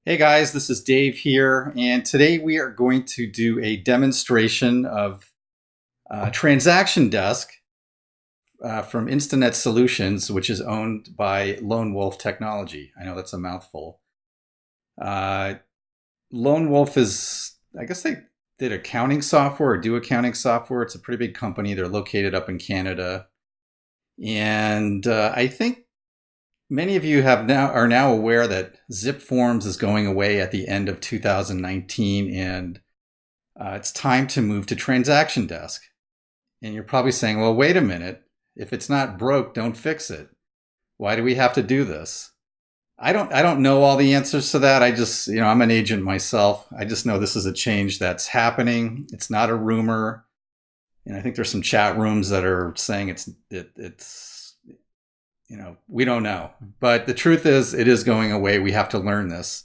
Hey guys, this is Dave here, and today we are going to do a demonstration of TransactionDesk from Instanet Solutions, which is owned by Lone Wolf Technology. I know that's a mouthful. Uh, Lone Wolf is, I guess they did accounting software or do accounting software. It's a pretty big company. They're located up in Canada. And I think many of you are now aware that Zip Forms is going away at the end of 2019, and it's time to move to TransactionDesk. And you're probably saying, "Well, wait a minute. If it's not broke, don't fix it. Why do we have to do this?" I don't know all the answers to that. I just, I'm an agent myself. I just know this is a change that's happening. It's not a rumor. And I think there's some chat rooms that are saying it's we don't know. But the truth is, it is going away. We have to learn this.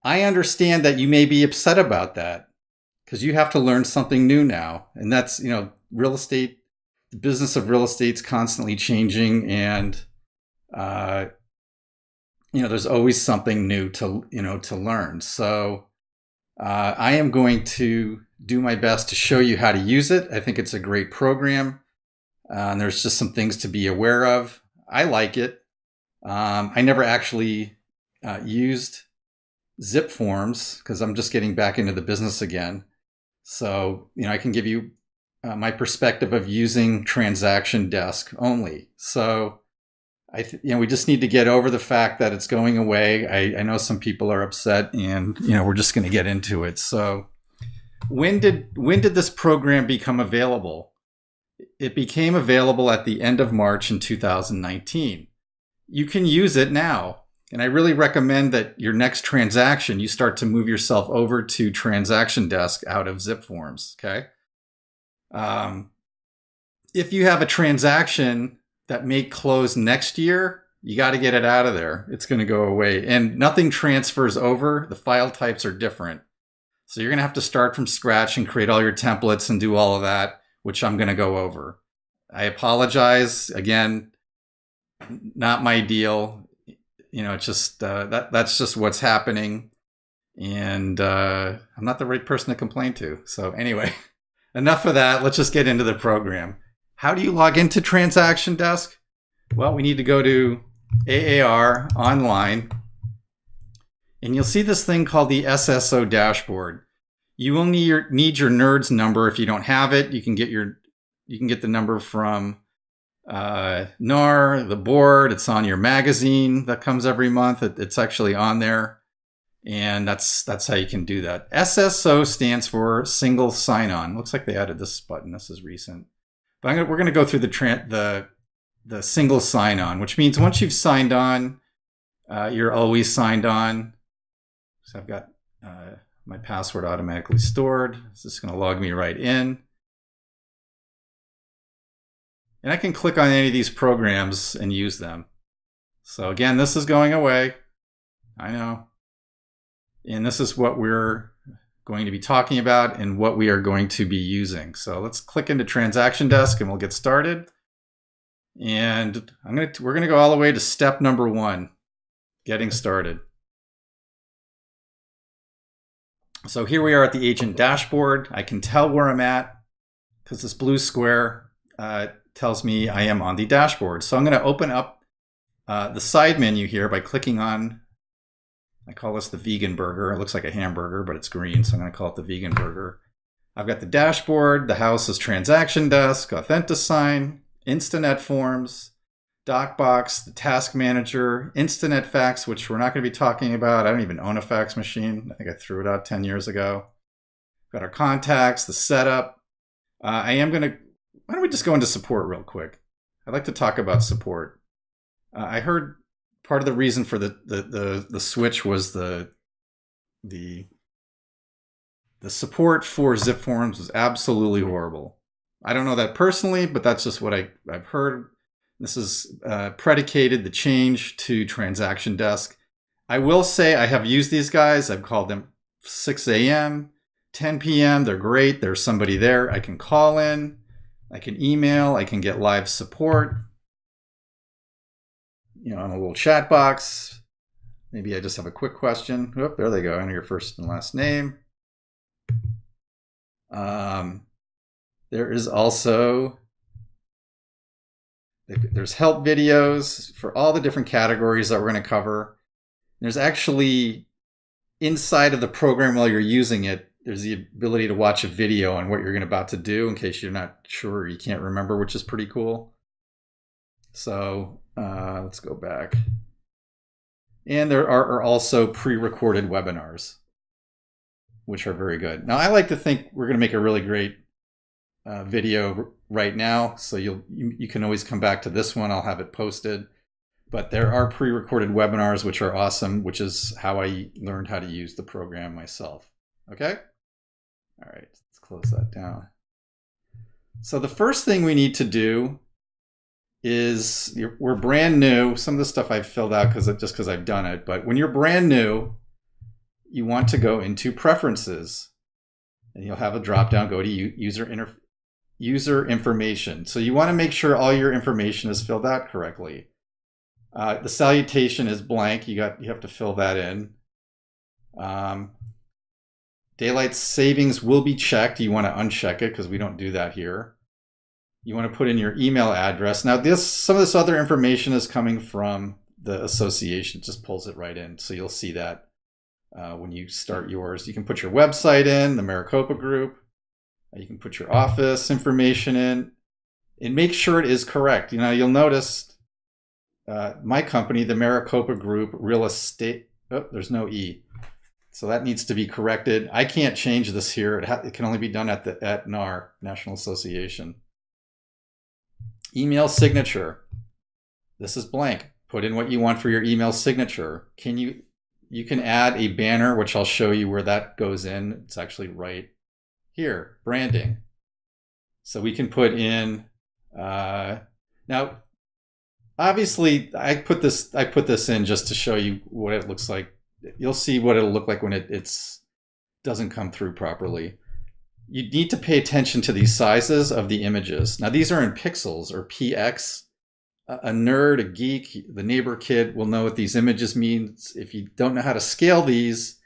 I understand that you may be upset about that because you have to learn something new now. And that's, real estate, the business of real estate's constantly changing. And, there's always something new to learn. So I am going to do my best to show you how to use it. I think it's a great program. And there's just some things to be aware of. I like it. I never actually used Zip Forms because I'm just getting back into the business again. So, I can give you my perspective of using TransactionDesk only. So, we just need to get over the fact that it's going away. I know some people are upset, and we're just going to get into it. So, when did this program become available? It became available at the end of March in 2019. You can use it now. And I really recommend that your next transaction, you start to move yourself over to TransactionDesk out of Zip Forms, okay? If you have a transaction that may close next year, you got to get it out of there. It's going to go away. And nothing transfers over. The file types are different. So you're going to have to start from scratch and create all your templates and do all of that, which I'm going to go over. I apologize. Again, not my deal. It's just that's just what's happening. And I'm not the right person to complain to. So anyway, enough of that. Let's just get into the program. How do you log into TransactionDesk? Well, we need to go to AAR online. And you'll see this thing called the SSO dashboard. You will need your NERDS number. If you don't have it, you can get the number from NAR, the board. It's on your magazine that comes every month. It's actually on there, and that's how you can do that. SSO stands for single sign-on. Looks like they added this button. This is recent, but we're going to go through the single sign-on, which means once you've signed on, you're always signed on. So I've got my password automatically stored. It's just going to log me right in. And I can click on any of these programs and use them. So again, this is going away. I know. And this is what we're going to be talking about and what we are going to be using. So let's click into TransactionDesk and we'll get started. And we're going to go all the way to step number 1, getting started. So here we are at the agent dashboard. I can tell where I'm at because this blue square tells me I am on the dashboard. So I'm going to open up the side menu here by clicking on, I call this the vegan burger. It looks like a hamburger, but it's green, so I'm going to call it the vegan burger. I've got the dashboard. The house is TransactionDesk, AuthentiSign, Instanet Forms, DocBox, the Task Manager, Instanet Fax, which we're not going to be talking about. I don't even own a fax machine. I think I threw it out 10 years ago. Got our contacts, the setup. Why don't we just go into support real quick? I'd like to talk about support. I heard part of the reason for the switch was the support for Zip Forms was absolutely horrible. I don't know that personally, but that's just what I've heard. This is predicated the change to TransactionDesk. I will say I have used these guys. I've called them 6 a.m., 10 p.m. They're great. There's somebody there. I can call in. I can email. I can get live support. On a little chat box. maybe I just have a quick question. Oh, there they go. Enter your first and last name. There is also, there's help videos for all the different categories that we're going to cover. There's actually, inside of the program while you're using it, there's the ability to watch a video on what you're about to do in case you're not sure or you can't remember, which is pretty cool. So let's go back. And there are also pre-recorded webinars, which are very good. Now, I like to think we're going to make a really great video right now. So you can always come back to this one. I'll have it posted. But there are pre-recorded webinars, which are awesome, which is how I learned how to use the program myself. Okay? All right, let's close that down. So the first thing we need to do is, we're brand new. Some of the stuff I've filled out just because I've done it. But when you're brand new, you want to go into Preferences. And you'll have a drop-down, go to User Information. So you want to make sure all your information is filled out correctly. The salutation is blank. You have to fill that in. Daylight savings will be checked. You want to uncheck it because we don't do that here. You want to put in your email address. Now, some of this other information is coming from the association. It just pulls it right in. So you'll see that when you start yours. You can put your website in, the Maricopa Group. You can put your office information in and make sure it is correct. You'll notice my company, the Maricopa Group Real Estate, there's no E. So that needs to be corrected. I can't change this here. It can only be done at NAR, National Association. Email signature. This is blank. Put in what you want for your email signature. You can add a banner, which I'll show you where that goes in. It's actually right here, branding. So we can put in, now, obviously I put this in just to show you what it looks like. You'll see what it'll look like when it doesn't come through properly. You need to pay attention to these sizes of the images. Now these are in pixels or px. A nerd, a geek, the neighbor kid will know what these images mean. If you don't know how to scale these,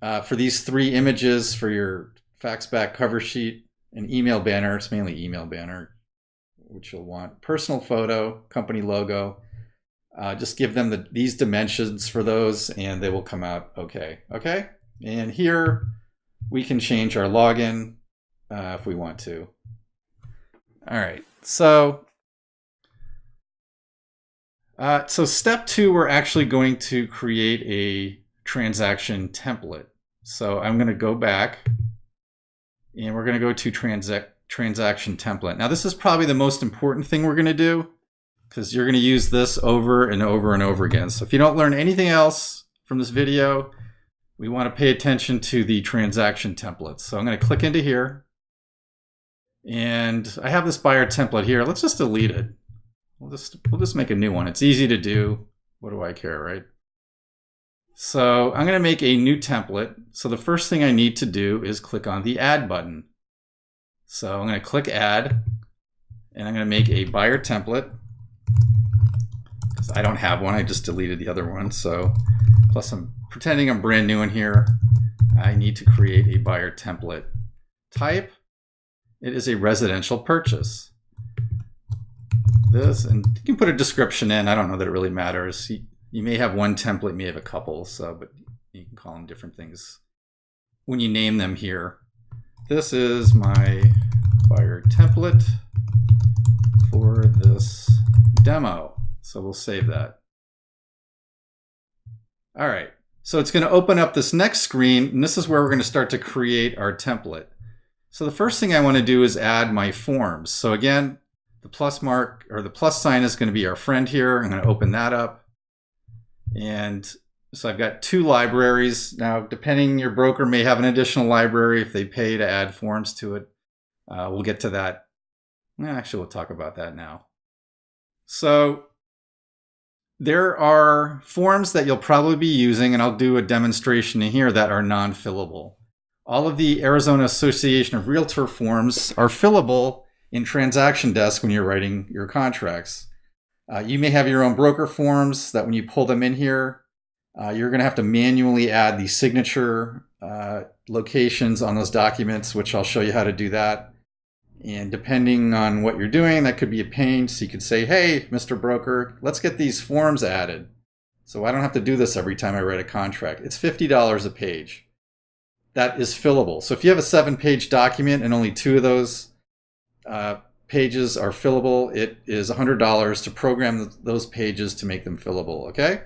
for these 3 images for your fax back cover sheet and email banner, it's mainly email banner, which you'll want. Personal photo, company logo. Just give them these dimensions for those and they will come out okay. Okay? And here we can change our login if we want to. All right, so step 2, we're actually going to create a transaction template. So I'm going to go back and we're going to go to transaction template. Now this is probably the most important thing we're going to do because you're going to use this over and over and over again. So if you don't learn anything else from this video, we want to pay attention to the transaction templates. So I'm going to click into here and I have this buyer template here. Let's just delete it. We'll just make a new one. It's easy to do. What do I care, right? So I'm going to make a new template. So the first thing I need to do is click on the add button. So I'm going to click add and I'm going to make a buyer template because I don't have one. I just deleted the other one. So plus I'm pretending I'm brand new in here. I need to create a buyer template. Type, it is a residential purchase. This, and you can put a description in. I don't know that it really matters. You may have one template, you may have a couple, but you can call them different things when you name them here. This is my buyer template for this demo. So we'll save that. All right, so it's going to open up this next screen, and this is where we're going to start to create our template. So the first thing I want to do is add my forms. So again, the plus mark or the plus sign is going to be our friend here. I'm going to open that up. And so I've got 2 libraries. Now, depending, your broker may have an additional library if they pay to add forms to it. We'll get to that. Actually, we'll talk about that now. So there are forms that you'll probably be using, and I'll do a demonstration in here, that are non-fillable. All of the Arizona Association of Realtor forms are fillable in TransactionDesk when you're writing your contracts. You may have your own broker forms that when you pull them in here, You're going to have to manually add the signature locations on those documents, which I'll show you how to do that. And depending on what you're doing, that could be a pain. So you could say, hey, Mr. Broker, let's get these forms added. So I don't have to do this every time I write a contract. It's $50 a page. That is fillable. So if you have a 7-page document and only 2 of those pages are fillable, it is $100 to program those pages to make them fillable, okay?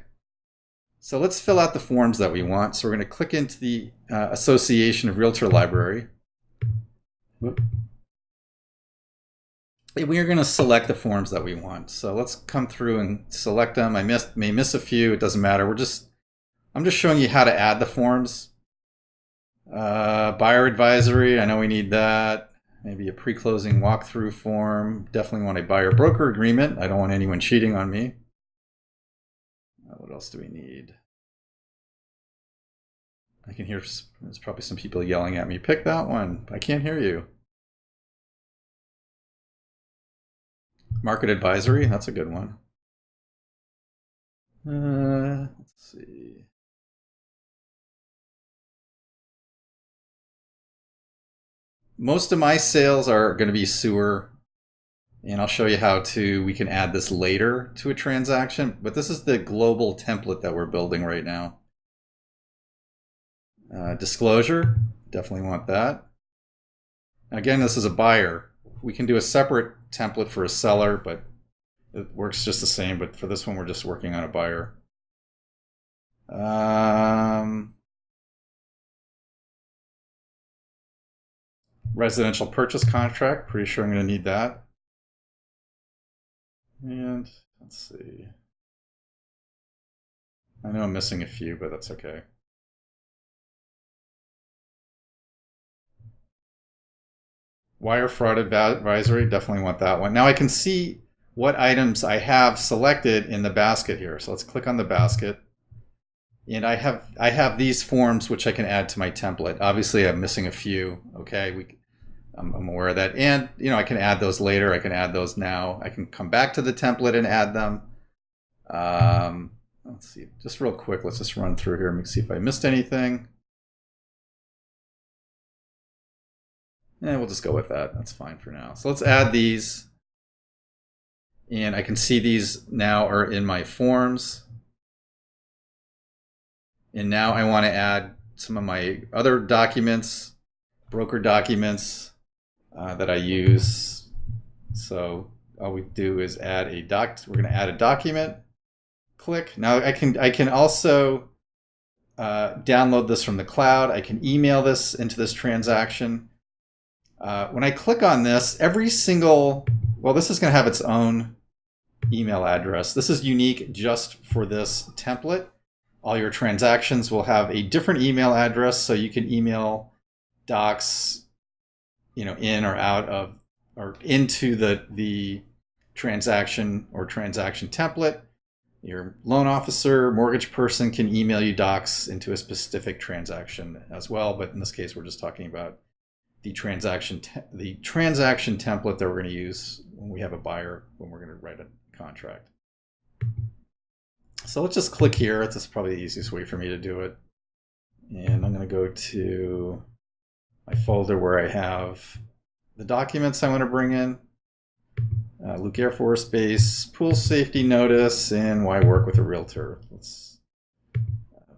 So let's fill out the forms that we want. So we're going to click into the Association of Realtor Library. We are going to select the forms that we want. So let's come through and select them. I may miss a few. It doesn't matter. I'm just showing you how to add the forms. Buyer advisory. I know we need that. Maybe a pre-closing walkthrough form. Definitely want a buyer-broker agreement. I don't want anyone cheating on me. What else do we need? I can hear there's probably some people yelling at me. Pick that one. I can't hear you. Market advisory, that's a good one. Let's see. Most of my sales are going to be sewer, and I'll show you how we can add this later to a transaction, but this is the global template that we're building right now. Disclosure, definitely want that. Again, this is a buyer. We can do a separate template for a seller, but it works just the same. But for this one, we're just working on a buyer. Residential purchase contract. Pretty sure I'm going to need that. And let's see. I know I'm missing a few, but that's okay. Wire fraud advisory, definitely want that one. Now I can see what items I have selected in the basket here. So let's click on the basket. And I have these forms which I can add to my template. Obviously I'm missing a few, okay? I'm aware of that. And I can add those later, I can add those now. I can come back to the template and add them. Let's see, just real quick, let's just run through here and see if I missed anything. Yeah, we'll just go with that. That's fine for now. So let's add these. And I can see these now are in my forms. And now I want to add some of my other documents, broker documents that I use. So all we do is add a we're going to add a document. Click. Now I can also download this from the cloud. I can email this into this transaction. When I click on this, this is going to have its own email address. This is unique just for this template. All your transactions will have a different email address, so you can email docs, in or out of, or into the transaction or transaction template. Your loan officer, mortgage person can email you docs into a specific transaction as well, but in this case, we're just talking about the transaction template that we're going to use when we have a buyer, when we're going to write a contract. So let's just click here. This is probably the easiest way for me to do it. And I'm going to go to my folder where I have the documents I want to bring in. Luke Air Force Base, pool safety notice, and why work with a realtor. Let's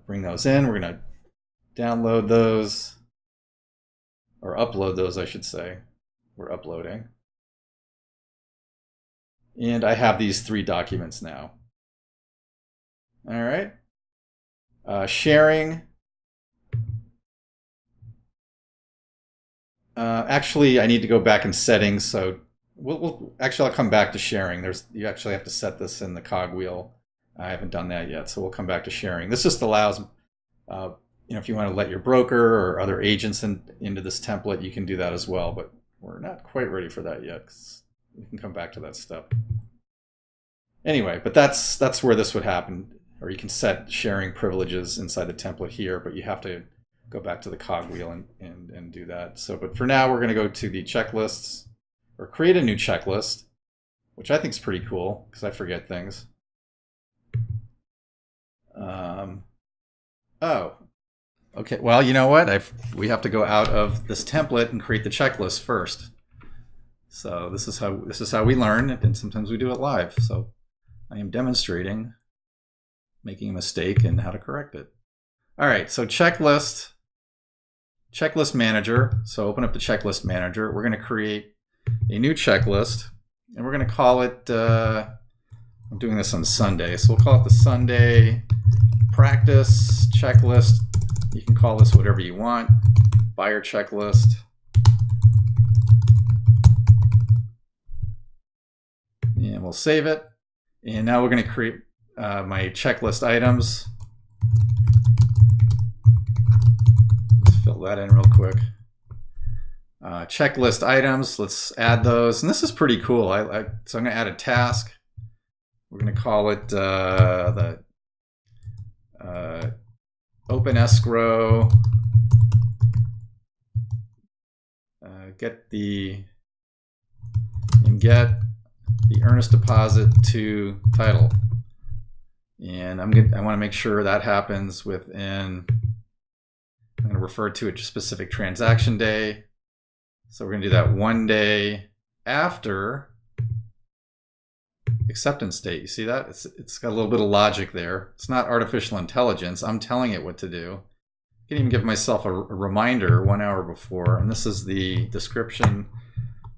bring those in. We're going to download those. Or upload those, I should say. We're uploading. And I have these 3 documents now. All right. Sharing. Actually, I need to go back in settings. So I'll come back to sharing. You actually have to set this in the cogwheel. I haven't done that yet, so we'll come back to sharing. This just allows if you want to let your broker or other agents into this template, you can do that as well, but we're not quite ready for that yet. We can come back to that step. Anyway, but that's where this would happen, or you can set sharing privileges inside the template here, but you have to go back to the cogwheel and do that. So, but for now, we're going to go to the checklists, or create a new checklist, which I think is pretty cool because I forget things. Oh, okay. Well, you know what? We have to go out of this template and create the checklist first. So this is how we learn, and sometimes we do it live. So I am demonstrating making a mistake and how to correct it. All right, so checklist manager. So open up the checklist manager. We're going to create a new checklist, and we're going to call it, I'm doing this on Sunday, so we'll call it the Sunday practice checklist. You can call this whatever you want. Buyer checklist. And we'll save it. And now we're going to create my checklist items. Let's fill that in real quick. Checklist items, let's add those. And this is pretty cool. So I'm going to add a task. We're going to call it the open escrow. Get the earnest deposit to title. And I want to make sure that happens within, I'm going to refer to a specific transaction day. So we're going to do that 1 day after acceptance date. You see that? It's got a little bit of logic there. It's not artificial intelligence. I'm telling it what to do. I can even give myself a reminder 1 hour before. And this is the description.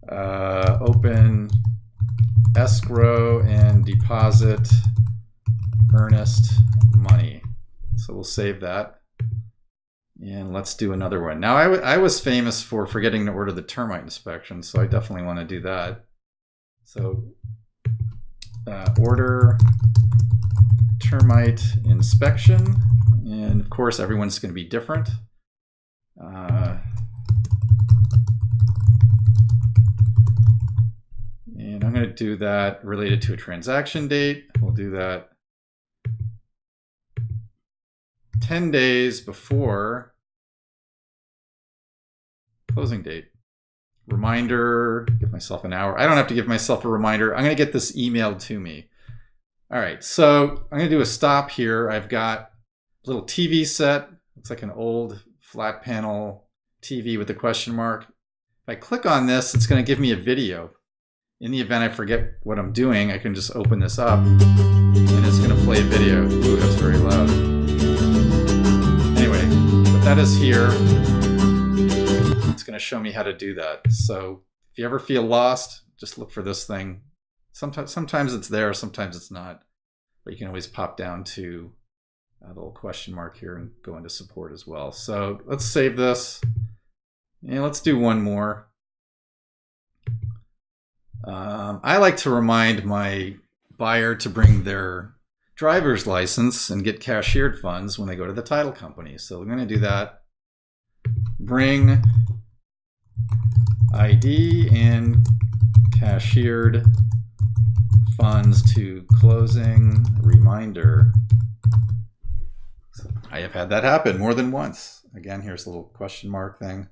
Open escrow and deposit earnest money. So we'll save that. And let's do another one. Now I was famous for forgetting to order the termite inspection, so I definitely want to do that. So order termite inspection, and of course everyone's going to be different. And I'm going to do that related to a transaction date. We'll do that 10 days before closing date. Reminder, give myself an hour. I don't have to give myself a reminder. I'm going to get this emailed to me. All right, so I'm going to do a stop here. I've got a little TV set. Looks like an old flat panel TV with a question mark. If I click on this, it's going to give me a video. In the event I forget what I'm doing, I can just open this up and it's going to play a video. Ooh, that's very loud. Anyway, but that is here. It's going to show me how to do that. So if you ever feel lost, just look for this thing. Sometimes it's there, sometimes it's not. But you can always pop down to the little question mark here and go into support as well. So let's save this. And let's do one more. I like to remind my buyer to bring their driver's license and get cashiered funds when they go to the title company. So we're going to do that. Bring ID and cashiered funds to closing reminder. So I have had that happen more than once. Again, here's a little question mark thing,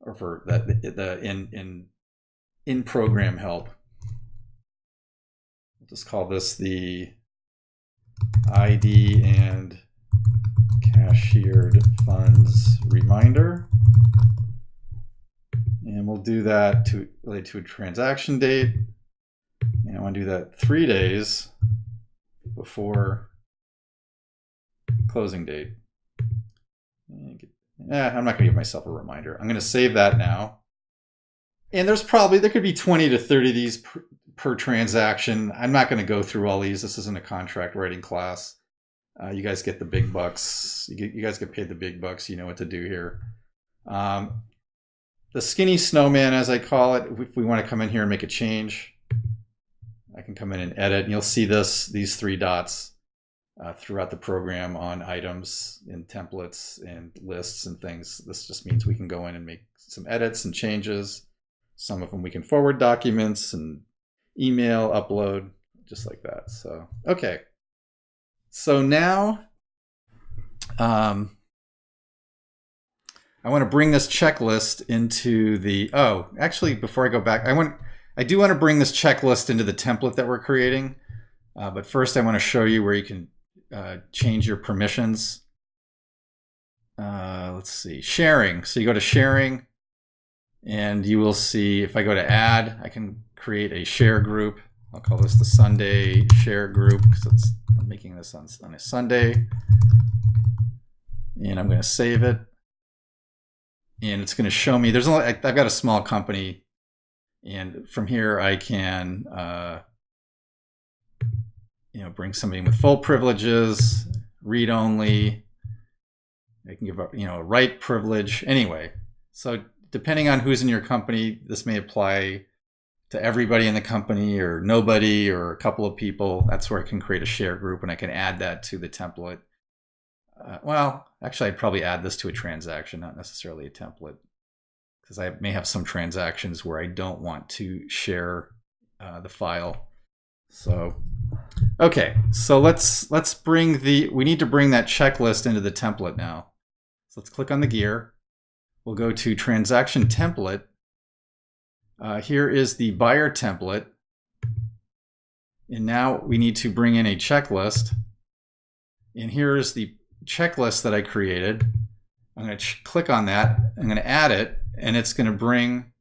or for that the in program help. We'll just call this the ID and cashiered funds reminder. And we'll do that related to a transaction date. And I want to do that 3 days before closing date. I'm not going to give myself a reminder. I'm going to save that now. And there could be 20 to 30 of these per transaction. I'm not going to go through all these. This isn't a contract writing class. You guys get the big bucks. You guys get paid the big bucks. You know what to do here. The skinny snowman, as I call it, if we want to come in here and make a change, I can come in and edit. And you'll see these 3 dots throughout the program on items and templates and lists and things. This just means we can go in and make some edits and changes. Some of them we can forward documents and email, upload, just like that. So, okay. So now I want to bring this checklist into the, actually, before I go back, I do want to bring this checklist into the template that we're creating. But first I want to show you where you can change your permissions. let's see, sharing. So you go to sharing, and you will see, if I go to add, I can create a share group. I'll call this the Sunday share group because I'm making this on a Sunday. And I'm going to save it. And it's going to show me, I've got a small company, and from here I can bring somebody with full privileges, read only. I can give a write privilege. Anyway, so depending on who's in your company, this may apply to everybody in the company or nobody or a couple of people. That's where I can create a share group, and I can add that to the template. Well, actually, I'd probably add this to a transaction, not necessarily a template, because I may have some transactions where I don't want to share the file. So, okay, so let's we need to bring that checklist into the template now. So let's click on the gear. We'll go to transaction template. Here is the buyer template. And now we need to bring in a checklist. And here is the checklist that I created. I'm going to click on that. I'm going to add it, and it's going to bring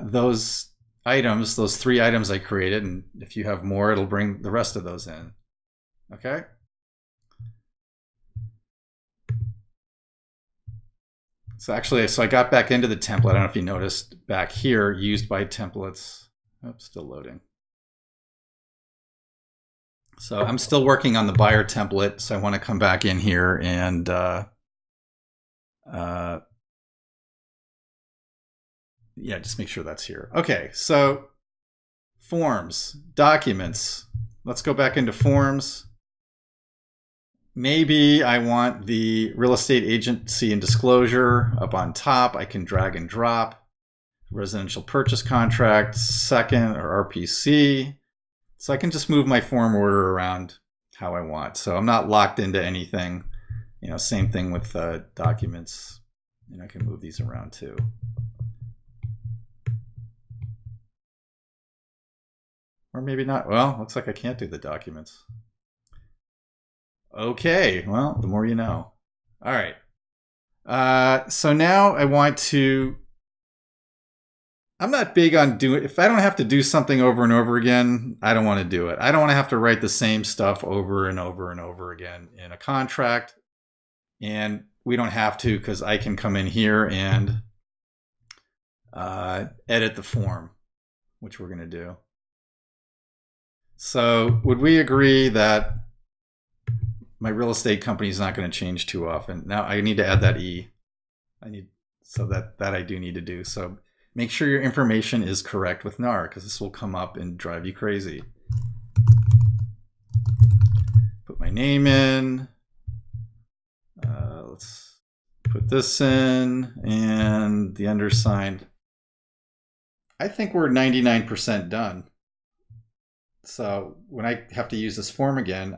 those items, those 3 items I created. And if you have more, it'll bring the rest of those in. Okay. So I got back into the template. I don't know if you noticed back here, used by templates. Oops, still loading. So I'm still working on the buyer template. So I want to come back in here and just make sure that's here. Okay, so forms, documents. Let's go back into forms. Maybe I want the real estate agency and disclosure up on top. I can drag and drop. Residential purchase contract, second, or RPC. So I can just move my form order around how I want. So I'm not locked into anything. Same thing with documents. I can move these around too. Or maybe not. Well, looks like I can't do the documents. Okay, well, the more you know. All right. So now I want to, I'm not big on if I don't have to do something over and over again, I don't want to do it. I don't want to have to write the same stuff over and over and over again in a contract. And we don't have to, because I can come in here and edit the form, which we're going to do. So would we agree that my real estate company is not going to change too often? Now I need to add that E. That I do need to do. So make sure your information is correct with NAR, because this will come up and drive you crazy. Put my name in. Let's put this in, and the undersigned. I think we're 99% done. So when I have to use this form again,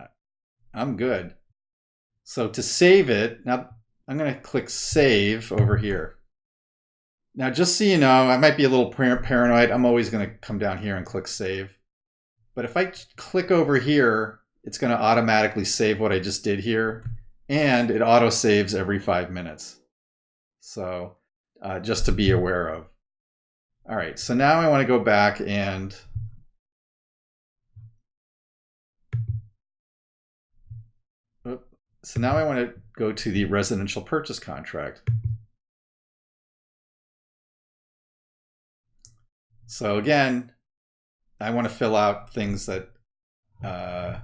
I'm good. So to save it, now I'm going to click Save over here. Now, just so you know, I might be a little paranoid. I'm always going to come down here and click Save. But if I click over here, it's going to automatically save what I just did here. And it auto saves every 5 minutes. So just to be aware of. All right, so now I want to go back and so now I want to go to the residential purchase contract. So again, I want to fill out things that I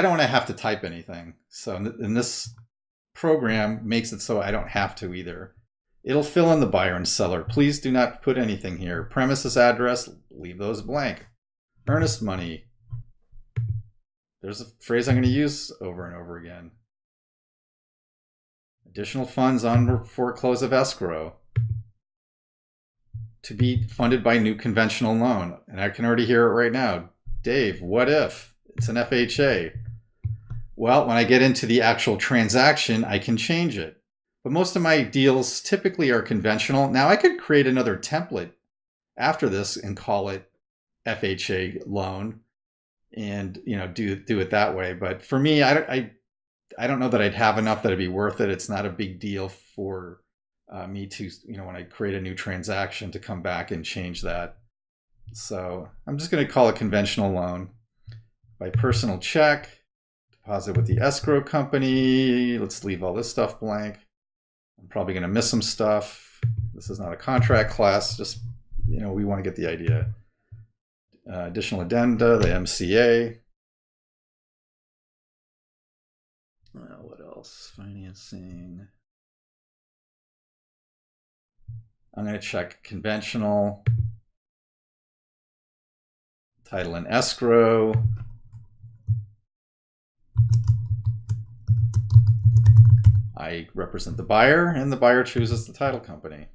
don't want to have to type anything. So in this program makes it so I don't have to either. It'll fill in the buyer and seller. Please do not put anything here. Premises address, leave those blank. Earnest money. There's a phrase I'm going to use over and over again. Additional funds on foreclose of escrow. To be funded by new conventional loan. And I can already hear it right now. Dave, what if? It's an FHA. Well, when I get into the actual transaction, I can change it. But most of my deals typically are conventional. Now I could create another template after this and call it FHA loan and do it that way. But for me, I I don't know that I'd have enough that it'd be worth it. It's not a big deal for me to, when I create a new transaction, to come back and change that. So I'm just going to call it conventional loan by personal check, deposit with the escrow company. Let's leave all this stuff blank. I'm probably going to miss some stuff. This is not a contract class. Just, we want to get the idea. Additional addenda, the MCA. What else? Financing. I'm going to check conventional. Title and escrow. I represent the buyer, and the buyer chooses the title company.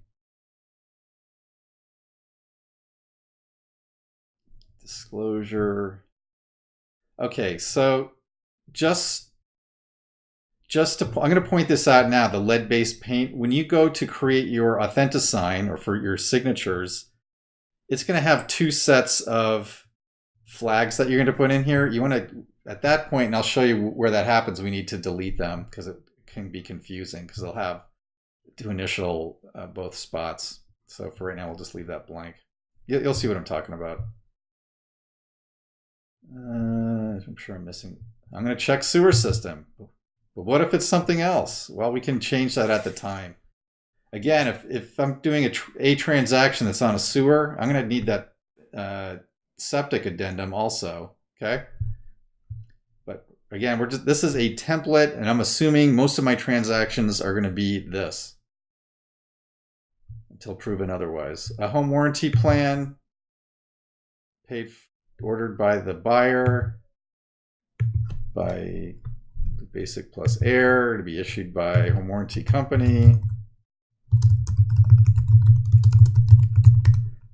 Disclosure. Okay, so I'm going to point this out now, the lead-based paint. When you go to create your AuthentiSign or for your signatures, it's going to have two sets of flags that you're going to put in here. You want to, at that point, and I'll show you where that happens, we need to delete them because it can be confusing because they'll have to initial both spots. So for right now, we'll just leave that blank. You'll see what I'm talking about. I'm sure I'm missing. I'm going to check sewer system. But what if it's something else? Well, we can change that at the time. Again, if I'm doing a transaction that's on a sewer, I'm going to need that septic addendum also. Okay. But again, this is a template, and I'm assuming most of my transactions are going to be this until proven otherwise. A home warranty plan ordered by the buyer by Basic plus Air to be issued by home warranty company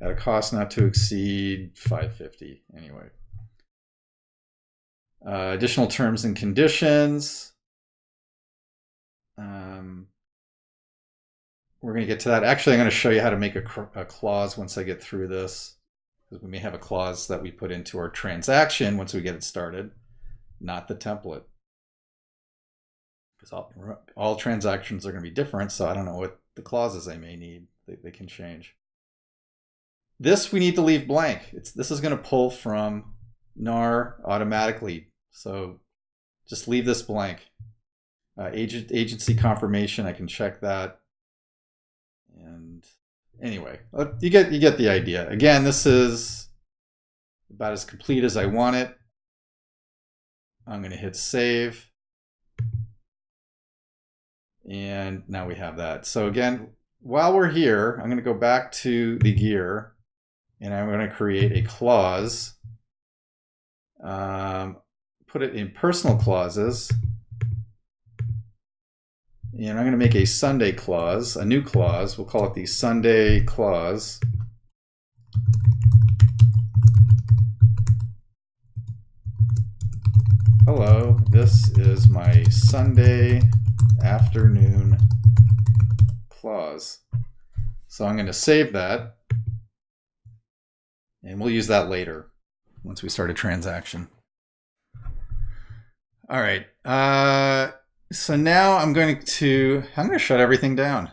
at a cost not to exceed $550. Anyway, additional terms and conditions. We're going to get to that. Actually, I'm going to show you how to make a clause once I get through this, because we may have a clause that we put into our transaction once we get it started, not the template. Because all transactions are going to be different, so I don't know what the clauses I may need. They can change. This we need to leave blank. This is going to pull from NAR automatically, so just leave this blank. Agency confirmation, I can check that. And anyway, you get the idea. Again, this is about as complete as I want it. I'm going to hit save. And now we have that. So again, while we're here, I'm going to go back to the gear, and I'm going to create a clause. Put it in personal clauses. And I'm going to make a Sunday clause, a new clause. We'll call it the Sunday clause. Hello, this is my Sunday afternoon clause. So I'm going to save that, and we'll use that later once we start a transaction. All right. So now I'm going to shut everything down.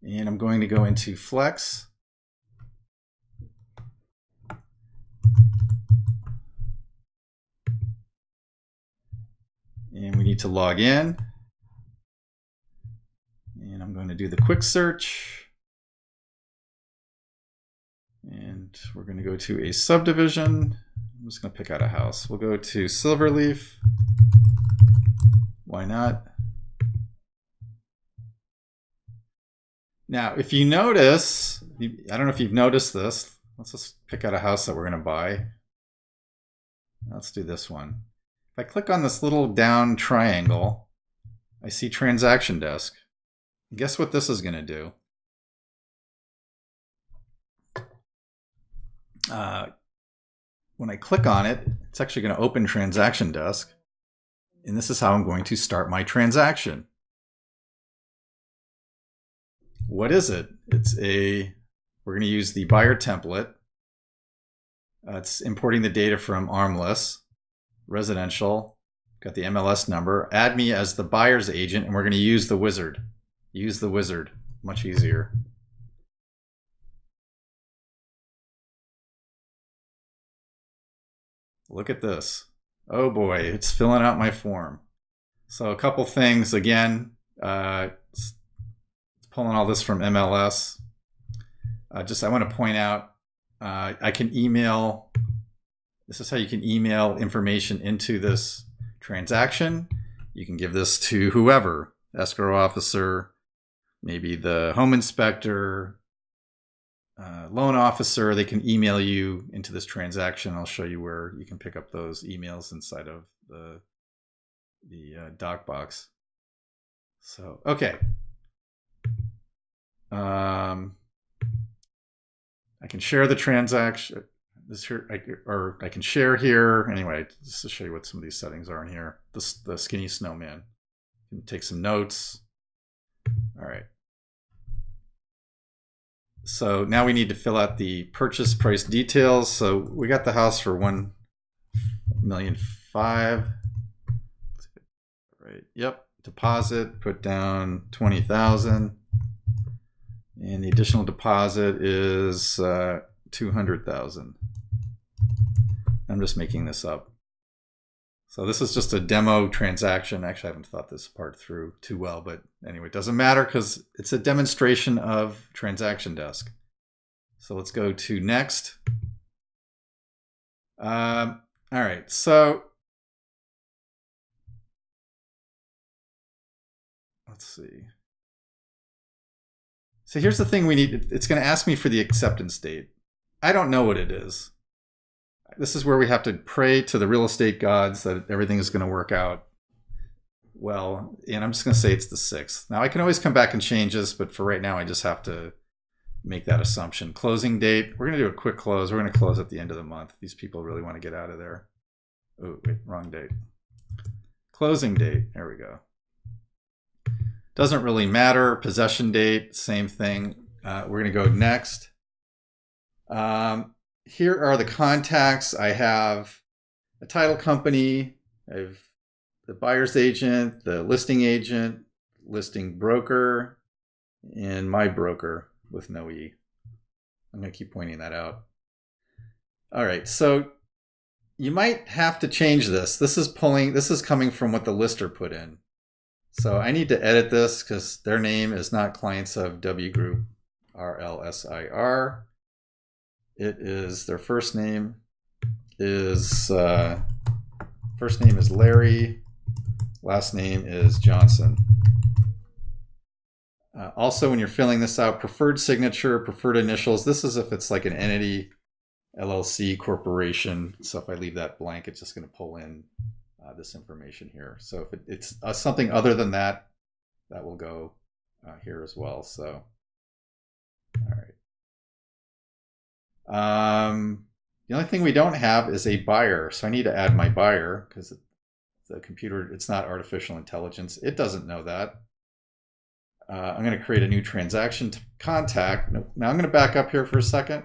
And I'm going to go into Flex. And we need to log in. And I'm going to do the quick search. And we're going to go to a subdivision. I'm just going to pick out a house. We'll go to Silverleaf. Why not? Now, if you notice, I don't know if you've noticed this. Let's just pick out a house that we're going to buy. Let's do this one. If I click on this little down triangle, I see TransactionDesk. Guess what this is going to do? When I click on it, it's actually going to open TransactionDesk. And this is how I'm going to start my transaction. What is it? We're going to use the buyer template. It's importing the data from Armless. residential. Got the MLS number. Add me as the buyer's agent, and we're going to use the wizard. Use the wizard. Much easier. Look at this. Oh boy, it's filling out my form. So a couple things. Again, it's pulling all this from MLS. I want to point out, I can email. This is how you can email information into this transaction. You can give this to whoever, escrow officer, maybe the home inspector, loan officer. They can email you into this transaction. I'll show you where you can pick up those emails inside of the doc box. So, okay. I can share the transaction. I can share here. Anyway, just to show you what some of these settings are in here. The skinny snowman. You can take some notes. All right. So now we need to fill out the purchase price details. So we got the house for $1.5 million. Right. Yep. Deposit. Put down $20,000, and the additional deposit is $200,000. I'm just making this up. So this is just a demo transaction. Actually, I haven't thought this part through too well, but anyway, it doesn't matter because it's a demonstration of TransactionDesk. So let's go to next. All right, so let's see. So here's the thing we need. It's going to ask me for the acceptance date. I don't know what it is. This is where we have to pray to the real estate gods that everything is going to work out well. And I'm just going to say it's the 6th. Now I can always come back and change this, but for right now I just have to make that assumption. Closing date. We're going to do a quick close. We're going to close at the end of the month. These people really want to get out of there. Oh, wait, wrong date. Closing date. There we go. Doesn't really matter. Possession date, same thing. We're going to go next. Here are the contacts. I have a title company, I have the buyer's agent, the listing agent, listing broker, and my broker with no E. I'm going to keep pointing that out. All right, so you might have to change this. This is coming from what the lister put in. So I need to edit this because their name is not Clients of W Group, RLSIR. It is their first name is Larry, last name is Johnson. Also, when you're filling this out, preferred signature, preferred initials. This is if it's like an entity, LLC, corporation. So if I leave that blank, it's just going to pull in this information here. So if it's something other than that, that will go here as well. So, all right. The only thing we don't have is a buyer. So I need to add my buyer because the computer, it's not artificial intelligence. It doesn't know that. I'm going to create a new transaction contact. Now I'm going to back up here for a second.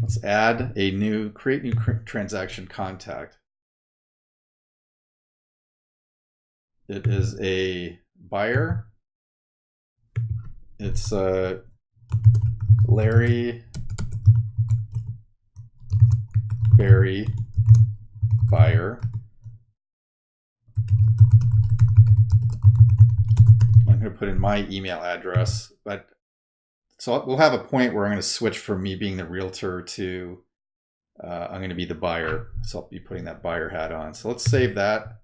Let's create new transaction contact. It is a buyer. It's Larry Barry buyer. I'm going to put in my email address, but so we'll have a point where I'm going to switch from me being the realtor to I'm going to be the buyer. So I'll be putting that buyer hat on. So let's save that.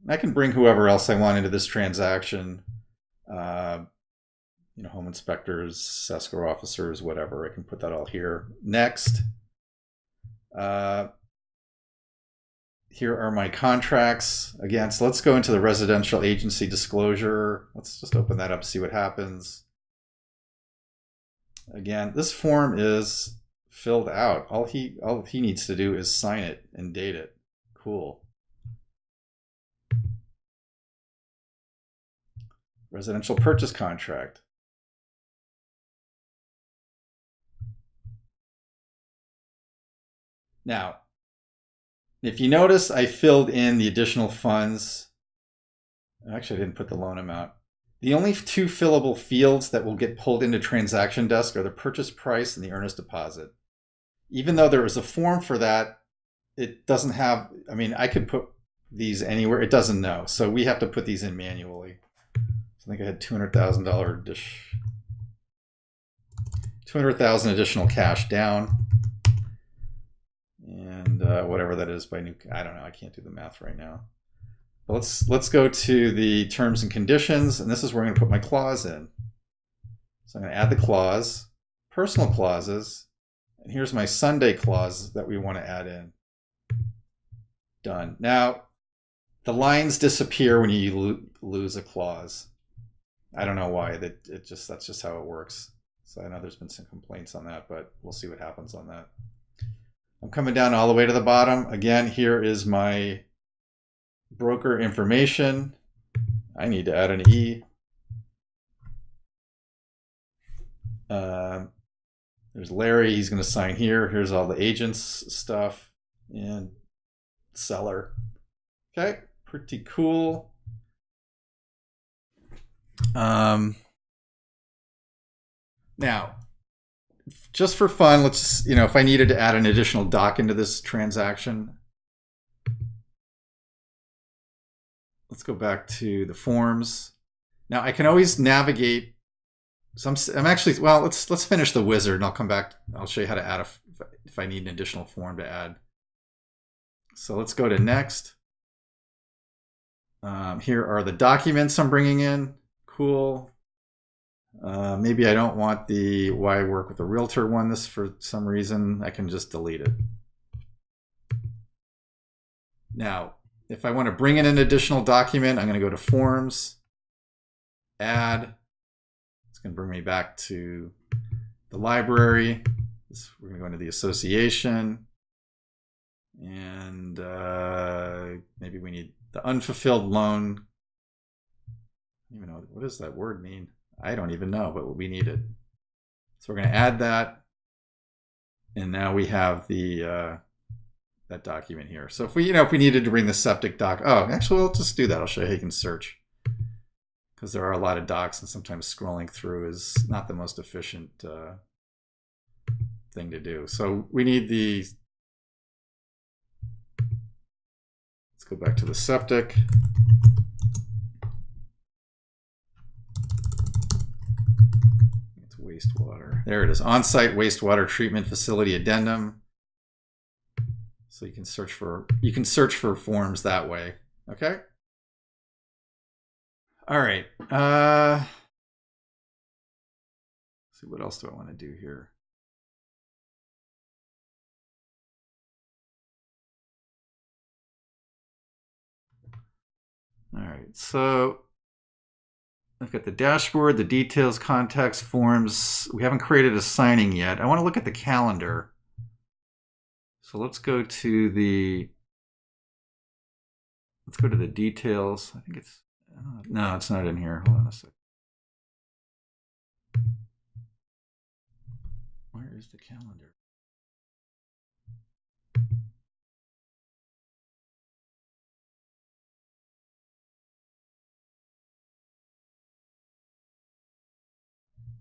I can bring whoever else I want into this transaction. Home inspectors, escrow officers, whatever. I can put that all here. Next. Here are my contracts. Again, so let's go into the residential agency disclosure. Let's just open that up, see what happens. Again, this form is filled out. All he needs to do is sign it and date it. Cool. Residential purchase contract. Now, If you notice, I filled in the additional funds. Actually, I didn't put the loan amount. The only two fillable fields that will get pulled into TransactionDesk are the purchase price and the earnest deposit. Even though there was a form for that, it doesn't have, I mean, I could put these anywhere. It doesn't know. So we have to put these in manually. So I think I had $200,000 $200,000 additional cash down. And whatever that is by new, I don't know. I can't do the math right now. Let's go to the terms and conditions, and this is where I'm going to put my clause in. So I'm going to add the clause, personal clauses, and here's my Sunday clause that we want to add in. Done. Now, the lines disappear when you lose a clause. I don't know why. That's just how it works. So I know there's been some complaints on that, but we'll see what happens on that. I'm coming down all the way to the bottom. Again, here is my broker information. I need to add an E. There's Larry. He's going to sign here. Here's all the agents stuff and seller. Okay, pretty cool. Now, just for fun, let's, if I needed to add an additional doc into this transaction, let's go back to the forms. Now I can always navigate. So I'm actually, well, let's finish the wizard and I'll come back. I'll show you how to add if I need an additional form to add. So let's go to next. Here are the documents I'm bringing in. Cool. Maybe I don't want the why I work with a realtor one. This for some reason, I can just delete it. Now, if I want to bring in an additional document, I'm going to go to Forms, Add. It's going to bring me back to the library. We're going to go into the association. And maybe we need the unfulfilled loan. I don't even know, what does that word mean? I don't even know, but we need it. So we're going to add that. And now we have the that document here. So if we needed to bring the septic doc, actually, we'll just do that. I'll show you how you can search, because there are a lot of docs, and sometimes scrolling through is not the most efficient thing to do. So we need the. Let's go back to the septic. It's wastewater. There it is. On-site wastewater treatment facility addendum. So you can search for forms that way. Okay. All right. Let's see, what else do I want to do here? All right. So I've got the dashboard, the details, context, forms. We haven't created a signing yet. I want to look at the calendar. So let's go to the details. I think it's, no, it's not in here. Hold on a sec. Where is the calendar?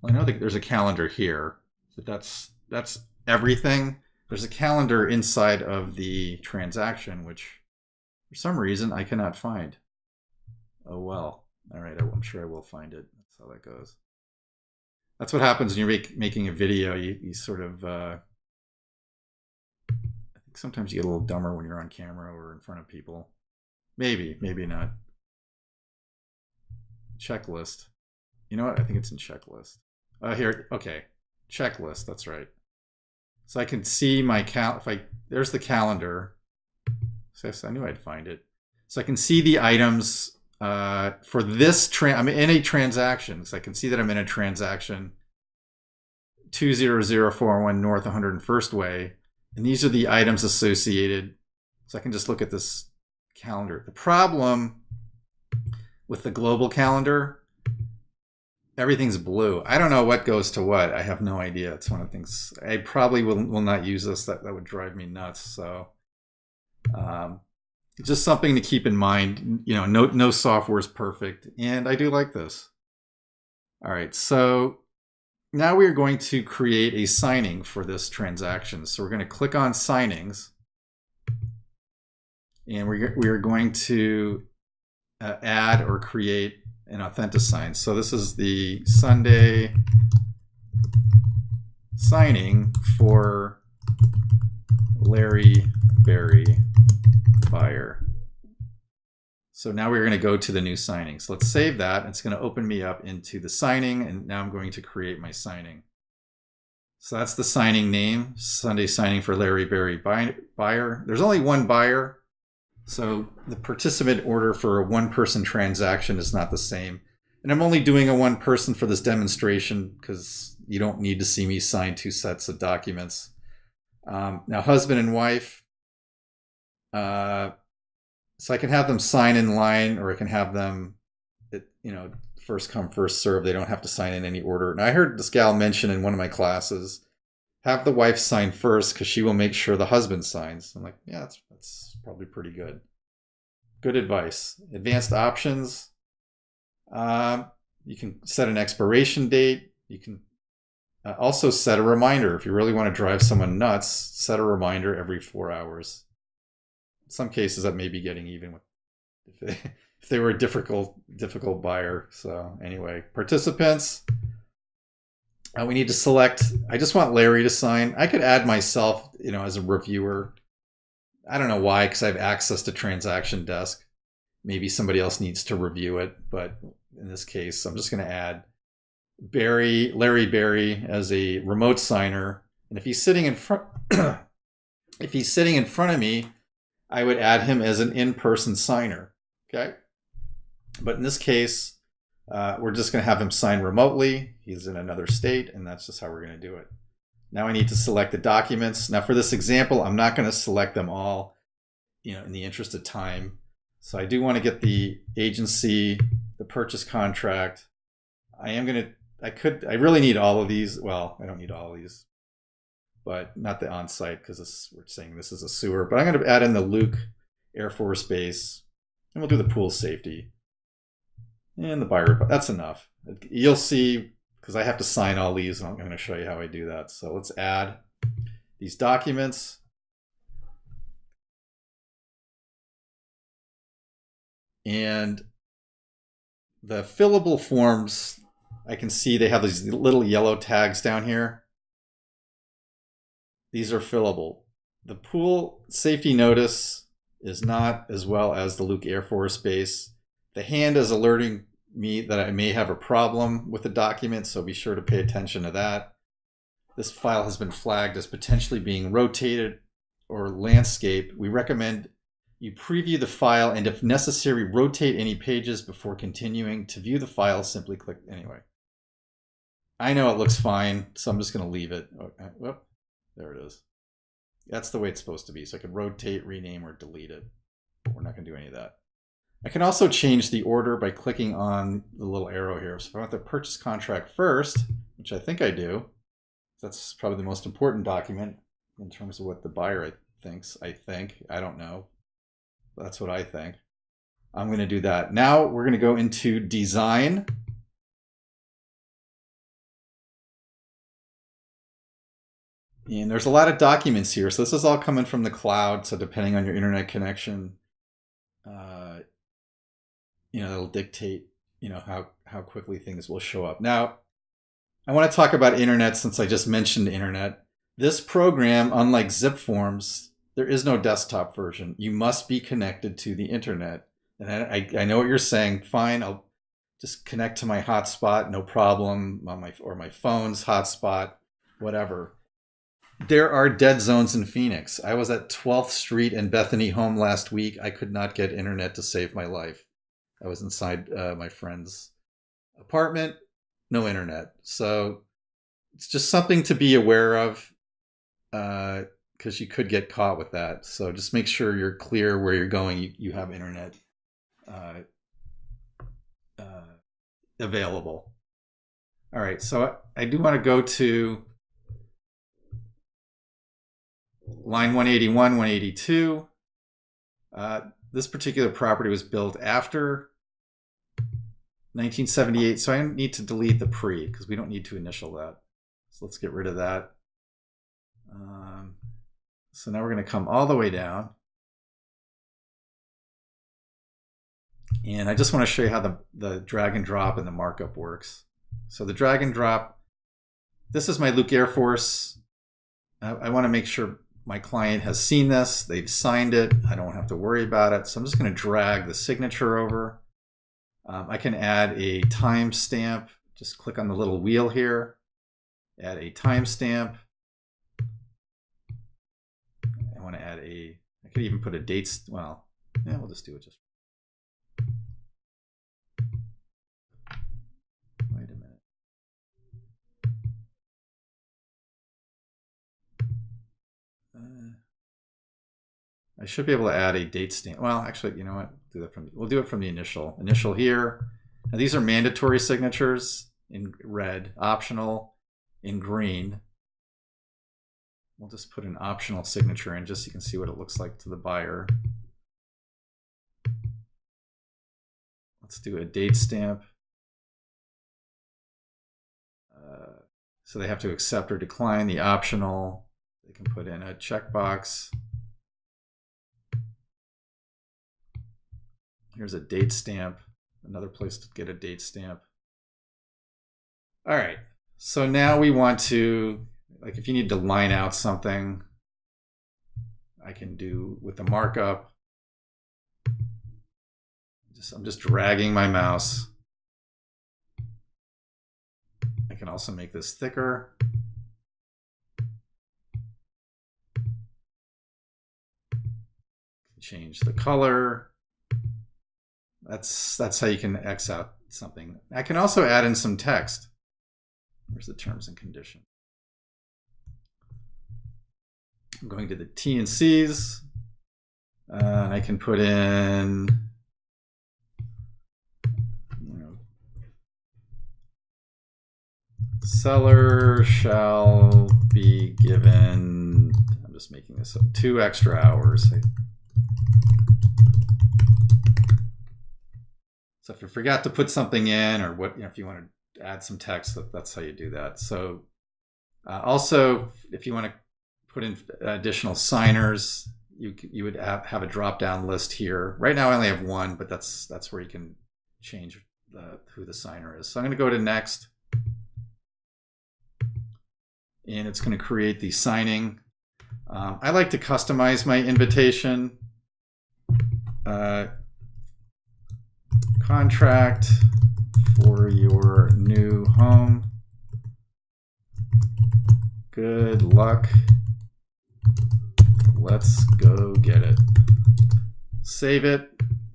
Well, I know that there's a calendar here, but that's everything. There's a calendar inside of the transaction, which for some reason I cannot find. Oh well. All right, I'm sure I will find it. That's how that goes. That's what happens when you're making a video. You sort of, I think sometimes you get a little dumber when you're on camera or in front of people. Maybe not. Checklist. You know what? I think it's in checklist. Here, okay. Checklist, that's right. So I can see my there's the calendar. So I knew I'd find it. So I can see the items for this I'm in a transaction. So I can see that I'm in a transaction 20041 North 101st Way. And these are the items associated. So I can just look at this calendar. The problem with the global calendar, everything's blue. I don't know what goes to what. I have no idea. It's one of the things. I probably will not use this. That would drive me nuts. So Just something to keep in mind. You know, no software is perfect, and I do like this. All right, so now we are going to create a signing for this transaction. So we're going to click on signings, and we are going to add or create an authenticign. So this is the Sunday signing for Larry Berry buyer. So now we're going to go to the new signings. Let's save that. It's going to open me up into the signing, and now I'm going to create my signing. So that's the signing name, Sunday signing for Larry Berry buyer. There's only one buyer, so the participant order for a one-person transaction is not the same. And I'm only doing a one person for this demonstration because you don't need to see me sign two sets of documents. Now, husband and wife, so I can have them sign in line, or I can have them, first come, first serve. They don't have to sign in any order. And I heard this gal mention in one of my classes, have the wife sign first because she will make sure the husband signs. I'm like, yeah, that's probably pretty good. Good advice. Advanced options. You can set an expiration date. You can also set a reminder. If you really want to drive someone nuts, set a reminder every 4 hours. In some cases, that may be getting even with if they were a difficult buyer. So anyway, participants. We need to select. I just want Larry to sign. I could add myself, as a reviewer. I don't know why, because I have access to TransactionDesk. Maybe somebody else needs to review it, but in this case, I'm just going to add Larry Berry as a remote signer. And if he's sitting in front, of me, I would add him as an in-person signer. Okay. But in this case, we're just going to have him sign remotely. He's in another state, and that's just how we're going to do it. Now I need to select the documents. Now for this example, I'm not going to select them all, in the interest of time. So I do want to get the agency, the purchase contract. I really need all of these. Well, I don't need all of these, but not the on-site because we're saying this is a sewer. But I'm going to add in the Luke Air Force Base, and we'll do the pool safety and the buyer. That's enough. You'll see, because I have to sign all these, and I'm going to show you how I do that. So let's add these documents. And the fillable forms, I can see they have these little yellow tags down here. These are fillable. The pool safety notice is not, as well as the Luke Air Force Base. The hand is alerting me that I may have a problem with the document, so be sure to pay attention to that. This file has been flagged as potentially being rotated or landscape. We recommend you preview the file, and if necessary, rotate any pages before continuing. To view the file, simply click anyway. I know it looks fine, so I'm just going to leave it. Okay. Whoop, there it is. That's the way it's supposed to be. So I can rotate, rename, or delete it. But we're not going to do any of that. I can also change the order by clicking on the little arrow here. So if I want the purchase contract first, which I think I do, that's probably the most important document in terms of what the buyer thinks. I don't know. That's what I think. I'm going to do that. Now we're going to go into design. And there's a lot of documents here. So this is all coming from the cloud. So depending on your internet connection, it'll dictate, how quickly things will show up. Now, I want to talk about internet since I just mentioned internet. This program, unlike zip forms, there is no desktop version. You must be connected to the internet. And I know what you're saying. Fine, I'll just connect to my hotspot, no problem, or my phone's hotspot, whatever. There are dead zones in Phoenix. I was at 12th Street and Bethany Home last week. I could not get internet to save my life. I was inside my friend's apartment, no internet. So it's just something to be aware of. Because you could get caught with that. So just make sure you're clear where you're going. You have internet available. All right, so I do want to go to line 181, 182. This particular property was built after 1978, so I need to delete the pre because we don't need to initial that. So let's get rid of that. So now we're going to come all the way down. And I just want to show you how the drag and drop and the markup works. So the drag and drop, this is my Luke Air Force. I want to make sure my client has seen this. They've signed it. I don't have to worry about it. So I'm just going to drag the signature over. I can add a timestamp. Just click on the little wheel here. Add a timestamp. I want to add I could even put a date. Well, yeah, we'll just do it just. Wait a minute. I should be able to add a date stamp. Well, actually, you know what? We'll do it from the initial. Initial here. Now these are mandatory signatures in red, optional in green. We'll just put an optional signature in just so you can see what it looks like to the buyer. Let's do a date stamp. So they have to accept or decline the optional. They can put in a checkbox. Here's a date stamp, another place to get a date stamp. All right, so now we want to, like if you need to line out something, I can do with the markup. I'm just dragging my mouse. I can also make this thicker. Change the color. That's how you can X out something. I can also add in some text. Where's the terms and condition? I'm going to the T and C's. And I can put in, seller shall be given, I'm just making this up, 2 extra hours. So if you forgot to put something in, or what, if you want to add some text, that's how you do that. So also, if you want to put in additional signers, you would have a drop-down list here. Right now I only have one, but that's where you can change who the signer is. So I'm going to go to next. And it's going to create the signing. I like to customize my invitation. Contract for your new home. Good luck. Let's go get it. Save it.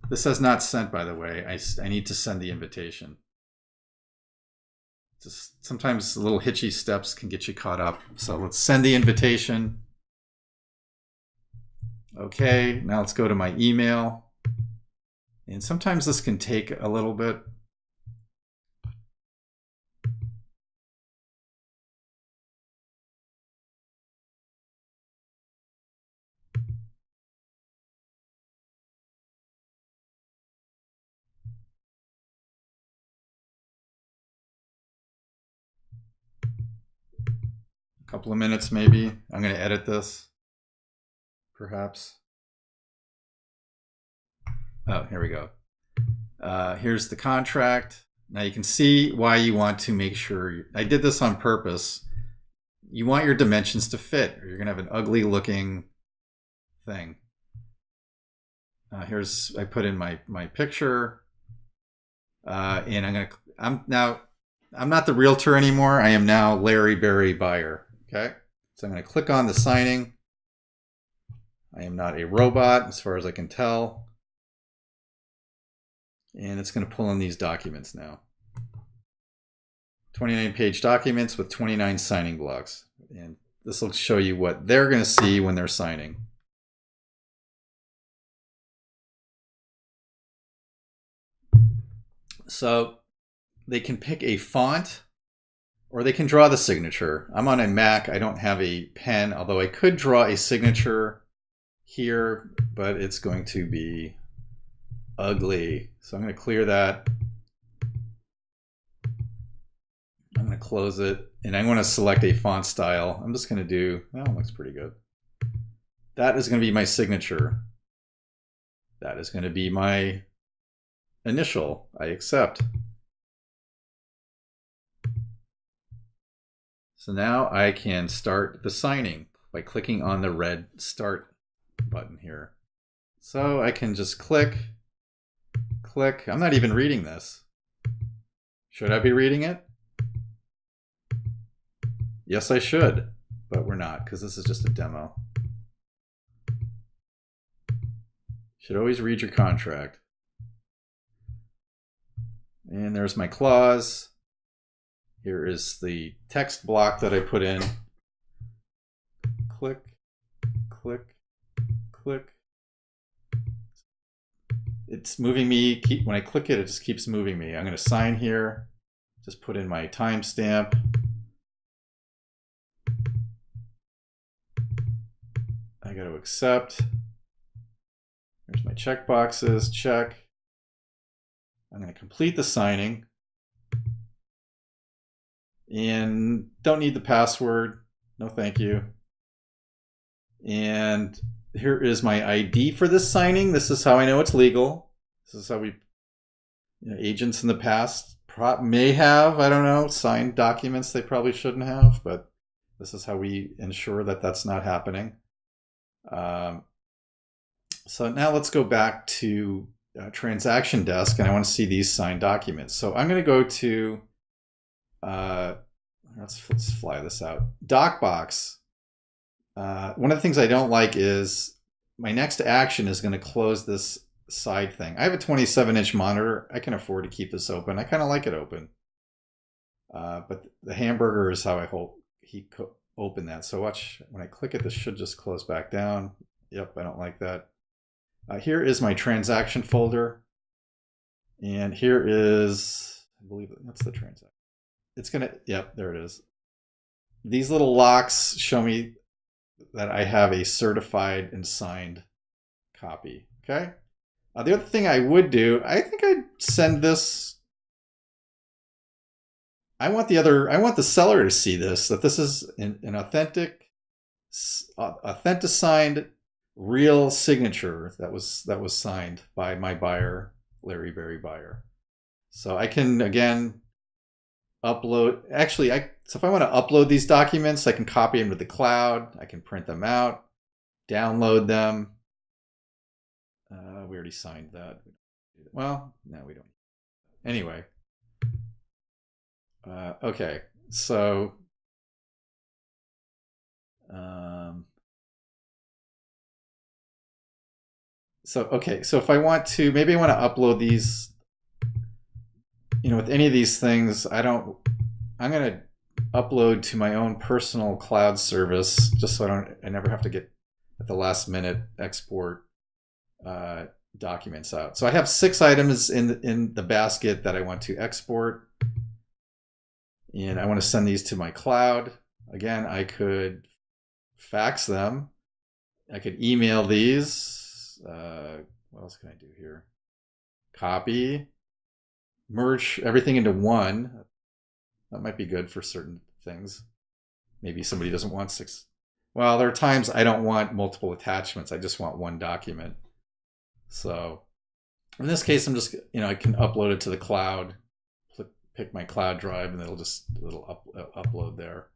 This says not sent, by the way. I need to send the invitation. Just sometimes little hitchy steps can get you caught up. So let's send the invitation. Okay, now let's go to my email. And sometimes this can take a little bit. A couple of minutes maybe. I'm going to edit this, perhaps. Oh, here we go. Here's the contract. Now you can see why you want to make sure, I did this on purpose. You want your dimensions to fit, or you're going to have an ugly looking thing. I put in my picture, and I'm not the realtor anymore. I am now Larry Berry buyer. Okay, so I'm going to click on the signing. I am not a robot as far as I can tell. And it's going to pull in these documents now. 29-page documents with 29 signing blocks. And this will show you what they're going to see when they're signing. So they can pick a font, or they can draw the signature. I'm on a Mac. I don't have a pen, although I could draw a signature here, but it's going to be ugly. So I'm going to clear that. I'm going to close it, and I want to select a font style. I'm just going to do, well, it looks pretty good. That is going to be my signature. That is going to be my initial. I accept. So now I can start the signing by clicking on the red start button here. So I can just click. I'm not even reading this. Should I be reading it? Yes, I should, but we're not because this is just a demo. Should always read your contract. And there's my clause. Here is the text block that I put in. Click, click, click. It's moving me. When I click it, it just keeps moving me. I'm going to sign here. Just put in my timestamp. I got to accept. There's my check boxes. Check. I'm going to complete the signing. And don't need the password. No, thank you. And here is my ID for this signing. This is how I know it's legal. This is how we, agents in the past may have, I don't know, signed documents they probably shouldn't have, but this is how we ensure that that's not happening. So now let's go back to TransactionDesk, and I want to see these signed documents. So I'm going to go to, let's fly this out, DocBox. One of the things I don't like is my next action is going to close this side thing. I have a 27-inch monitor. I can afford to keep this open. I kind of like it open. But the hamburger is how I open that. So watch, when I click it, this should just close back down. Yep, I don't like that. Here is my transaction folder. And here is, I believe, that's the transaction. It's going to, yep, there it is. These little locks show me that I have a certified and signed copy. Okay. The other thing I would do, I think I'd send this. I want the seller to see this, that this is an authentic signed real signature that was signed by my buyer, Larry Berry buyer. So I can, again, upload, so if I want to upload these documents, I can copy them to the cloud. I can print them out, download them. We already signed that. Well, no, we don't. Anyway. Okay, so so if I want to, maybe I want to upload these, with any of these things, I'm going to upload to my own personal cloud service, just so I never have to get at the last minute export documents out. So I have 6 items in the basket that I want to export, and I want to send these to my cloud. Again, I could fax them. I could email these. What else can I do here? Copy, merge everything into one. That might be good for certain things. Maybe somebody doesn't want 6. Well, there are times I don't want multiple attachments. I just want one document. So in this case, I'm just, I can upload it to the cloud, pick my cloud drive, and it'll upload there.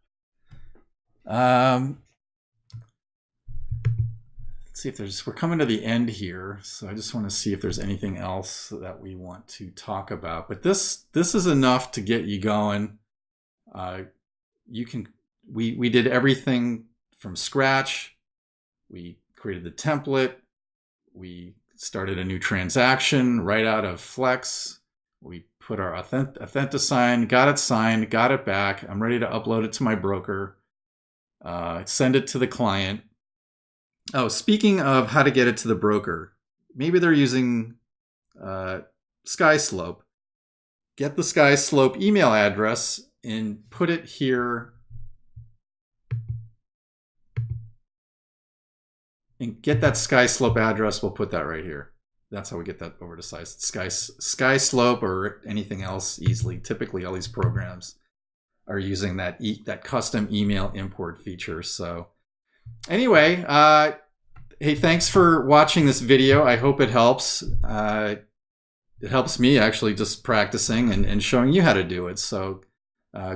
Let's see if we're coming to the end here. So I just want to see if there's anything else that we want to talk about. But this is enough to get you going. We did everything from scratch. We created the template. We started a new transaction right out of Flex. We put our Authentisign, got it signed, got it back. I'm ready to upload it to my broker, send it to the client. Oh, speaking of how to get it to the broker, maybe they're using SkySlope. Get the SkySlope email address and put it here and get that sky slope address. We'll put that right here. That's how we get that over to sky slope or anything else easily. Typically, all these programs are using that custom email import feature. So anyway, hey, thanks for watching this video. I hope it helps. It helps me actually just practicing and showing you how to do it. So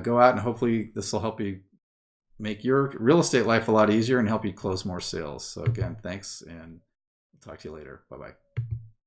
go out and hopefully this will help you make your real estate life a lot easier and help you close more sales. So again, thanks, and I'll talk to you later. Bye-bye.